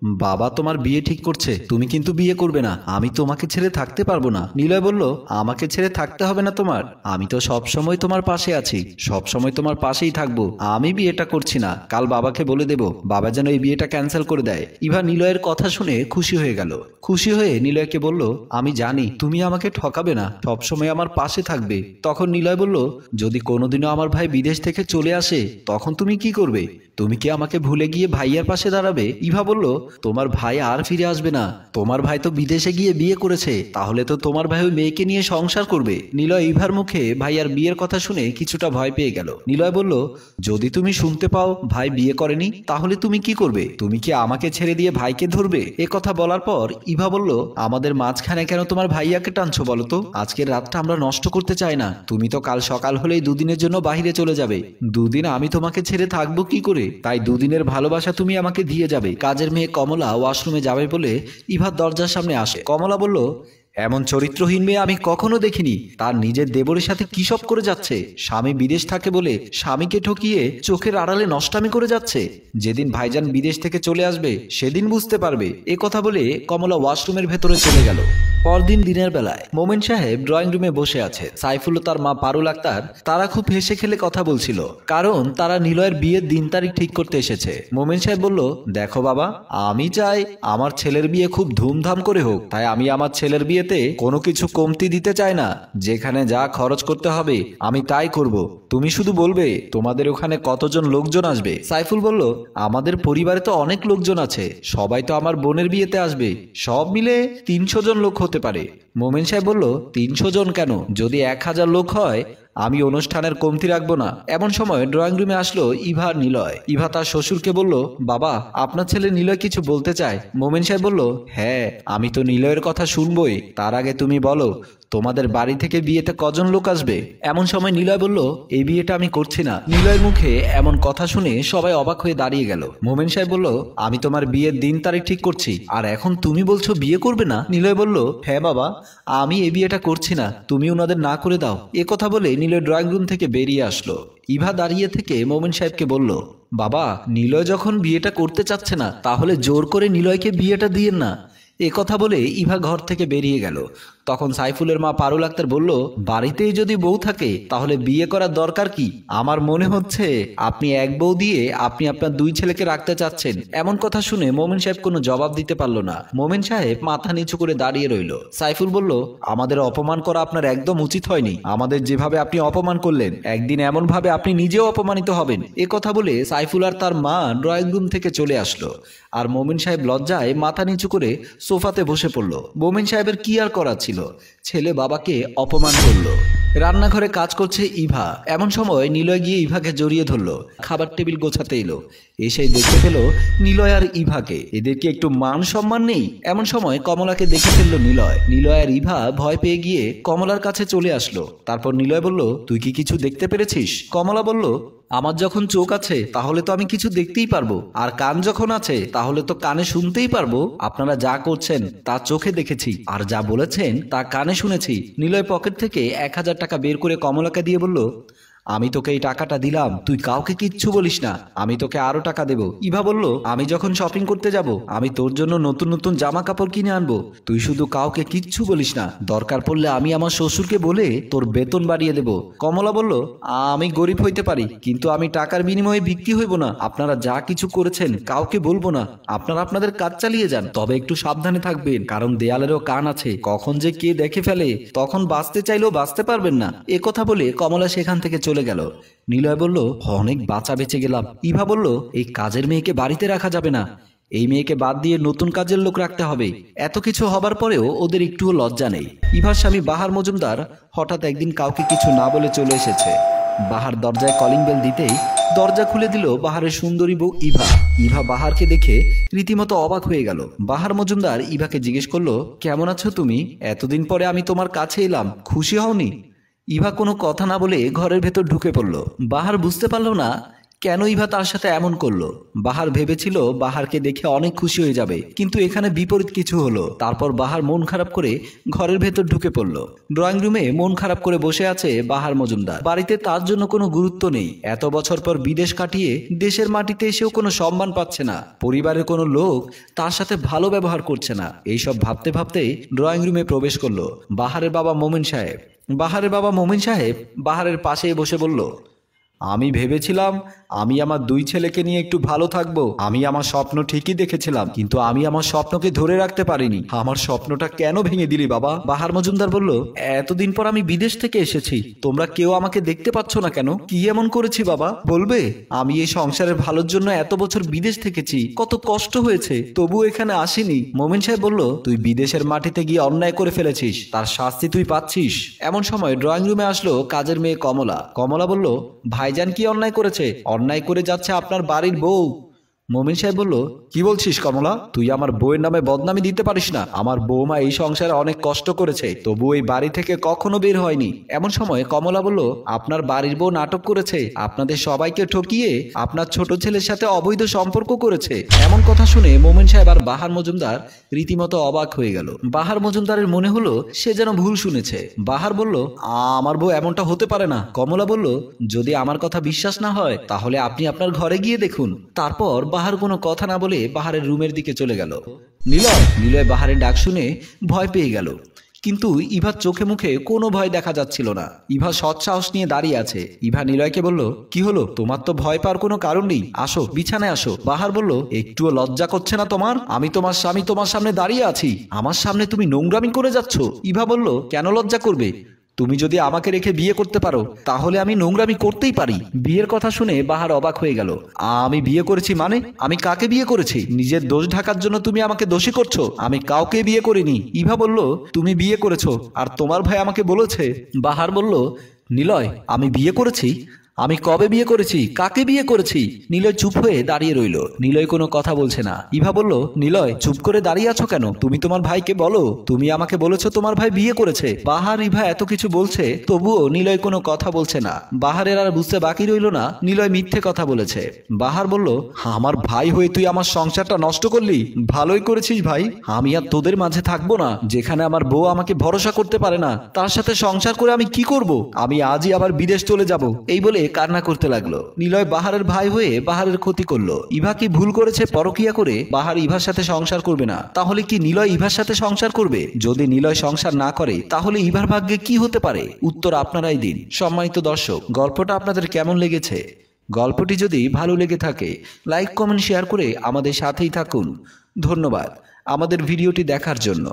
বাবা তোমার বিয়ে ঠিক করছে, তুমি কিন্তু বিয়ে করবে না, আমি তোমাকে ছেড়ে থাকতে পারবো না। নিলয় বলল, আমাকে ছেড়ে থাকতে হবে না তোমার, আমি তো সবসময় তোমার পাশে আছি, সবসময় তোমার পাশেই থাকবো। আমি বিয়েটা করছি না, কাল বাবাকে বলে দেব, বাবা যেন এই বিয়েটা ক্যান্সেল করে দেয়। ইভা নিলয়ের কথা শুনে খুশি হয়ে গেল। খুশি হয়ে নিলয়কে বলল, আমি জানি তুমি আমাকে ঠকাবে না, সবসময় আমার পাশে থাকবে। তখন নিলয় বলল, যদি কোনোদিনও আমার ভাই বিদেশ থেকে চলে আসে তখন তুমি কি করবে? তুমি কি আমাকে ভুলে গিয়ে ভাইয়ার পাশে দাঁড়াবে? ইভা বলল, তোমার ভাই আর ফিরে আসবে না, তোমার ভাই তো বিদেশে গিয়ে বিয়ে করেছে, তাহলে তো তোমার ভাই ওই মেয়েকে নিয়ে সংসার করবে। নিলয় ইভার মুখে ভাইয়ার বিয়ের কথা শুনে কিছুটা ভয় পেয়ে গেল। নিলয় বলল, যদি তুমি শুনতে পাও ভাই বিয়ে করেনি তাহলে তুমি কি করবে? তুমি কি আমাকে ছেড়ে দিয়ে ভাইকে ধরবে? এ কথা বলার পর ইভা বলল, আমাদের মাঝখানে কেন তোমার ভাইয়াকে টানছো বলো তো? আজকের রাতটা আমরা নষ্ট করতে চাই না, তুমি তো কাল সকাল হলেই দুদিনের জন্য বাহিরে চলে যাবে, দুদিন আমি তোমাকে ছেড়ে থাকবো কি করে? তাই দুদিনের ভালোবাসা তুমি আমাকে দিয়ে যাবে। কাজের মেয়ে কমলা ওয়াশরুমে যাবে বলে ইভার দরজার সামনে আসে। কমলা বলল, এমন চরিত্রহীন মেয়ে আমি কখনো দেখিনি, তার নিজের দেবরের সাথে কি সব করে যাচ্ছে, স্বামী বিদেশ থাকে বলে স্বামীকে ঠকিয়ে চোখের আড়ালে নষ্টামি করে যাচ্ছে, যেদিন ভাইজান বিদেশ থেকে চলে আসবে সেদিন বুঝতে পারবে। এ কথা বলে কমলা ওয়াশরুমের ভেতরে চলে গেল। পরদিন দিনের বেলায় মোমেন সাহেব ড্রয়িং রুমে বসে আছে। সাইফুল ও তার মা পারুল আক্তার তারা খুব হেসে খেলে কথা বলছিল, কারণ তারা নিলয়ের বিয়ের দিন তারিখ ঠিক করতে এসেছে। মোমেন সাহেব বলল, দেখো বাবা, আমি চাই আমার ছেলের বিয়ে খুব ধুমধাম করে হোক, তাই আমি আমার ছেলের বিয়েতে কোনো কিছু কমতি দিতে চাই না, যেখানে যা খরচ করতে হবে আমি তাই করব, তুমি শুধু বলবে তোমাদের ওখানে কতজন লোকজন আসবে। সাইফুল বলল, আমাদের পরিবারে তো অনেক লোকজন আছে, সবাই তো আমার বোনের বিয়েতে আসবে, সব মিলে 300 জন লোক হতে পারে। মোমেন সাহেব বলল, 300 জন কেন, যদি 1000 লোক হয় আমি অনুষ্ঠানের কমতি রাখবো না। এমন সময় ড্রয়িং রুমে আসলো ইভা আর নিলয়। ইভা তার শ্বশুরকে বলল, বাবা, আপনার ছেলে নিলয় কিছু বলতে চায়। মোমেন সাহেব বলল, হ্যাঁ, আমি তো নিলয়ের কথা শুনবই, তার আগে তুমি বলো তোমাদের বাড়ি থেকে বিয়েতে কজন লোক আসবে? এমন সময় নিলয় বলল, এই বিয়েটা আমি করছি না। নিলয়ের মুখে এমন কথা শুনে সবাই অবাক হয়ে দাঁড়িয়ে গেল। মোমেন সাহেব বলল, আমি তোমার বিয়ের দিন তারিখ ঠিক করছি, আর এখন তুমি বলছো বিয়ে করবে না? নিলয় বলল, হ্যাঁ বাবা, আমি এই বিয়েটা করছি না, তুমি ওনাদের না করে দাও। এ কথা বলে নিলয় ড্রয়িং রুম থেকে বেরিয়ে আসলো। ইভা দাঁড়িয়ে থেকে মোমেন সাহেবকে বলল, বাবা, নিলয় যখন বিয়েটা করতে চাচ্ছে না তাহলে জোর করে নিলয়কে বিয়েটা দিয়েন না। এ কথা বলে ইভা ঘর থেকে বেরিয়ে গেল। তখন সাইফুলের মা পারুল আক্তার বলল, বাড়িতেই যদি বউ থাকে তাহলে বিয়ে করার দরকার কি? আমার মনে হচ্ছে আপনি এক বউ দিয়ে আপনি আপনার 2 ছেলেকে রাখতে চাচ্ছেন। এমন কথা শুনে মোমেন সাহেব কোনো জবাব দিতে পারল না। মোমেন সাহেব মাথা নিচু করে দাঁড়িয়ে রইল। সাইফুল বলল, আমাদের অপমান করা আপনার একদম উচিত হয়নি, আমাদের যেভাবে আপনি অপমান করলেন একদিন এমন ভাবে আপনি নিজেও অপমানিত হবেন। এ কথা বলে সাইফুল আর তার মা ড্রয়িং রুম থেকে চলে আসলো, আর মোমেন সাহেব লজ্জায় মাথা নিচু করে সোফাতে বসে পড়ল। মোমেন সাহেবের কি আর করার ছিল, ছেলে বাবাকে অপমান করলো। রান্নাঘরে কাজ করছে ইভা। এমন সময় নিলয় গিয়ে ইভাকে জড়িয়ে ধরলো, খাবার টেবিল গোছাতে এলো। এসে দেখে ফেলো নিলয় আর ইভাকে, এদের কি একটু মান সম্মান নেই? এমন সময় কমলাকে দেখে ফেললো নিলয়। নিলয় আর ইভা ভয় পেয়ে গিয়ে কমলার কাছে চলে আসলো। তারপর নিলয় বলল, তুই কি কিছু দেখতে পেরেছিস? কমলা বলল, আমার যখন চোখ আছে তাহলে তো আমি কিছু দেখতেই পারবো, আর কান যখন আছে তাহলে তো কানে শুনতেই পারবো। আপনারা যা করছেন তা চোখে দেখেছি, আর যা বলেছেন তা কানে শুনেছি। নিলয় পকেট থেকে 1000 টাকা বের করে কমলাকে দিয়ে বলল, আমি তোকে এই টাকাটা দিলাম, তুই কাউকে কিচ্ছু বলিস না, আমি তোকে আরো টাকা দেব। ইভা বলল, আমি যখন শপিং করতে যাব আমি তোর জন্য নতুন নতুন জামা কাপড় কিনে আনবো, তুই শুধু কাউকে কিচ্ছু বলিস না, দরকার পড়লে আমি আমার শ্বশুরকে বলে তোর বেতন বাড়িয়ে দেব। কমলা বলল, আমি গরিব হইতে পারি কিন্তু আমি টাকার বিনিময়ে বিক্রি হইব না, আপনারা যা কিছু করেছেন কাউকে বলবো না, আপনারা আপনাদের কাজ চালিয়ে যান, তবে একটু সাবধানে থাকবেন, কারণ দেয়ালেরও কান আছে, কখন যে কে দেখে ফেলে তখন বাঁচতে চাইলেও বাঁচতে পারবেন না। এ কথা বলে কমলা সেখান থেকে চলে গেল। নিলয় বলল, অনেক বাঁচা বেঁচে গেলাম। ইভা বলল, এই কাজের মেয়েকে বাড়িতে রাখা যাবে না, এই মেয়েকে বাদ দিয়ে নতুন কাজের লোক রাখতে হবে। এত কিছু হবার পরেও ওদের একটুও লজ্জা নেই। ইভার স্বামী বাহার মজুমদার হঠাৎ একদিন কাউকে কিছু না বলে চলে এসেছে। বাহার দরজায় কলিং বেল দিতেই দরজা খুলে দিল বাহারের সুন্দরী বউ ইভা। ইভা বাহারকে দেখে রীতিমতো অবাক হয়ে গেল। বাহার মজুমদার ইভাকে জিজ্ঞেস করলো, কেমন আছো তুমি? এতদিন পরে আমি তোমার কাছে এলাম, খুশি হওনি? ইভা কোনো কথা না বলে ঘরের ভেতর ঢুকে পড়ল। বাহার বুঝতে পারল না কেন ইভা তার সাথে এমন করলো। বাহার ভেবেছিল বাহারকে দেখে অনেক খুশি হয়ে যাবে, কিন্তু এখানে বিপরীত কিছু হলো। তারপর বাহার মন খারাপ করে ঘরের ভেতর ঢুকে পড়ল। ড্রয়িং রুমে মন খারাপ করে বসে আছে বাহার মজুমদার। বাড়িতে তার জন্য কোনো গুরুত্ব নেই। এত বছর পর বিদেশ কাটিয়ে দেশের মাটিতে এসেও কোনো সম্মান পাচ্ছে না। পরিবারের কোনো লোক তার সাথে ভালো ব্যবহার করছে না। এইসব ভাবতে ভাবতেই ড্রয়িং রুমে প্রবেশ করলো বাহারের বাবা মোমিন সাহেব। বাহারের বাবা মোমিন সাহেব বাহারের পাশেই বসে বলল, আমি ভেবেছিলাম আমি আমার 2 ছেলেকে নিয়ে একটু ভালো থাকবো। আমি আমার স্বপ্ন ঠিকই দেখেছিলাম, কিন্তু আমি আমার স্বপ্নকে ধরে রাখতে পারিনি। আমার স্বপ্নটা কেন ভেঙে দিলি বাবা? বাহার মজুমদার বলল, এতদিন পর আমি বিদেশ থেকে এসেছি, তোমরা কেউ আমাকে দেখতে পাচ্ছ না কেন? কি এমন করেছি বাবা বলবে? আমি এই সংসারের ভালোর জন্য এত বছর বিদেশ থেকেছি, কত কষ্ট হয়েছে, তবু এখানে আসিনি। মোমিন সাহেব বলল, তুই বিদেশের মাটিতে গিয়ে অন্যায় করে ফেলেছিস, তার শাস্তি তুই পাচ্ছিস। এমন সময় ড্রয়িং রুমে আসলো কাজের মেয়ে কমলা। কমলা বলল, ভাইজান কি অন্যায় করেছে? অন্যায় করে যাচ্ছে আপনার বাড়ির বউ। মোমিন সাহেব বলল, কি বলছিস কমলা? তুই আমার বউয়ের নামে বদনামি দিতে পারিস না। আমার বৌমা এই সংসারে অনেক কষ্ট করেছে, তবু এই বাড়ি থেকে কখনো বের হয়নি। এমন সময় কমলা বলল, আপনার বাড়ির বউ নাটক করেছে, আপনাদের সবাইকে ঠকিয়ে আপনার ছোট ছেলের সাথে অবৈধ সম্পর্ক করেছে। এমন কথা শুনে মোমিন সাহেব আর বাহার মজুমদার রীতিমতো অবাক হয়ে গেল। বাহার মজুমদারের মনে হলো সে যেন ভুল শুনেছে। বাহার বলল, আমার বউ এমনটা হতে পারে না। কমলা বলল, যদি আমার কথা বিশ্বাস না হয় তাহলে আপনি আপনার ঘরে গিয়ে দেখুন। তারপর বাহার কোনো কথা না বলে বাহারের রুমের দিকে চলে গেল। নিলয় বাহারের ডাক শুনে ভয় পেয়ে গেল, কিন্তু ইভার চোখে মুখে কোনো ভয় দেখা যাচ্ছিল না। ইভা সৎসাহস নিয়ে দাঁড়িয়ে আছে। ইভা নিলয়কে বলল, কি হলো? তোমার তো ভয় পাওয়ার কোনো কারণ নেই, আসো বিছানায় আসো। বাহার বলল, একটুও লজ্জা করছে না তোমার? আমি তোমার স্বামী, তোমার সামনে দাঁড়িয়ে আছি, আমার সামনে তুমি নোংরামি করে যাচ্ছ। ইভা বলল, কেন লজ্জা করবে? তুমি যদি আমাকে রেখে বিয়ে করতে পারো তাহলে আমি নোংরামি করতেই পারি। বিয়ের কথা শুনে বাহার অবাক হয়ে গেল। আমি বিয়ে করেছি মানে? আমি কাকে বিয়ে করেছি? নিজের দোষ ঢাকার জন্য তুমি আমাকে দোষী করছো। আমি কাউকে বিয়ে করিনি। ইভা বলল, তুমি বিয়ে করেছো আর তোমার ভাই আমাকে বলেছে। বাহার বলল, নিলয় আমি বিয়ে করেছি? আমি কবে বিয়ে করেছি? কাকে বিয়ে করেছি? নিলয় চুপ হয়ে দাঁড়িয়ে রইল। নিলয় কোনো কথা বলছে না। ইভা বলল, নিলয় চুপ করে দাঁড়িয়ে আছো কেন? তুমি তোমার ভাইকে বলো, তুমি আমাকে বলেছো তোমার ভাই বিয়ে করেছে। বাহার ইভা এত কিছু বলছে, তবুও নিলয় কোনো কথা বলছে না। বাহারের আর বুঝতে বাকি রইল না নিলয় মিথ্যে কথা বলেছে। বাহার বলল, আমার ভাই হয়ে তুই আমার সংসারটা নষ্ট করলি। ভালোই করেছিস ভাই। আমি আর তোদের মাঝে থাকবো না। যেখানে আমার বউ আমাকে ভরসা করতে পারে না, তার সাথে সংসার করে আমি কি করব? আমি আজই আবার বিদেশ চলে যাব। এই বলে কান্না করতে লাগলো। নিলয় বাহারের ভাই হয়ে বাহারের ক্ষতি করলো। ইভা কি ভুল করেছে পরকিয়া করে? বাহার ইভার সাথে সংসার করবে না, তাহলে কি নিলয় ইভার সাথে সংসার করবে? যদি নিলয় সংসার না করে তাহলে ইভার ভাগ্যে কি হতে পারে? উত্তর আপনারাই দিন। সম্মানিত দর্শক, গল্পটা আপনাদের কেমন লেগেছে? গল্পটি যদি ভালো লেগে থাকে লাইক কমেন্ট শেয়ার করে আমাদের সাথেই থাকুন। ধন্যবাদ আমাদের ভিডিওটি দেখার জন্য।